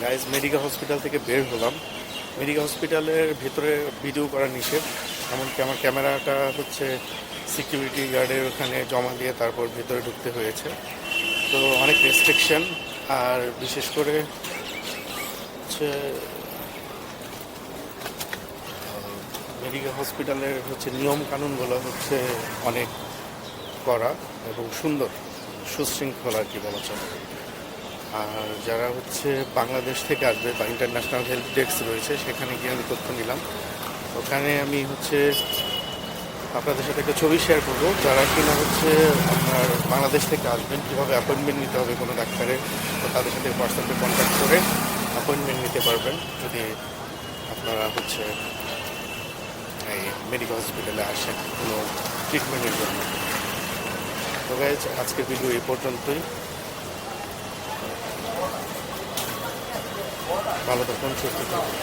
Guys medical hospital থেকে বের হলাম। মেডিকেল হসপিটালের ভেতরে ভিডিও করা নিষেধ, এমনকি আমার ক্যামেরাটা হচ্ছে সিকিউরিটি গার্ডের ওখানে জমা দিয়ে তারপর ভেতরে ঢুকতে হয়েছে। তো অনেক রেস্ট্রিকশন, আর বিশেষ করে হচ্ছে মেডিকেল হসপিটালের হচ্ছে নিয়ম কানুনগুলো হচ্ছে অনেক কড়া এবং সুন্দর, সুশৃঙ্খলা আর কি বলা চলে। আর যারা হচ্ছে বাংলাদেশ থেকে আসবে বা ইন্টারন্যাশনাল হেল্প ডেস্ক রয়েছে, সেখানে গিয়ে আমি তথ্য নিলাম। ওখানে আমি হচ্ছে আপনাদের সাথে একটা ছবি শেয়ার করবো। যারা কিনা হচ্ছে আপনার বাংলাদেশ থেকে আসবেন, কীভাবে অ্যাপয়েন্টমেন্ট নিতে হবে কোনো ডাক্তারের, তো তাদের সাথে হোয়াটসঅ্যাপে কন্ট্যাক্ট করে অ্যাপয়েন্টমেন্ট নিতে পারবেন যদি আপনারা হচ্ছে এই মেডিকেল হসপিটালে আসেন কোনো ট্রিটমেন্টের জন্য। তো গাইজ, আজকের ভিডিও এই পর্যন্তই। ভালো থাকুন, সুস্থ থাকুন।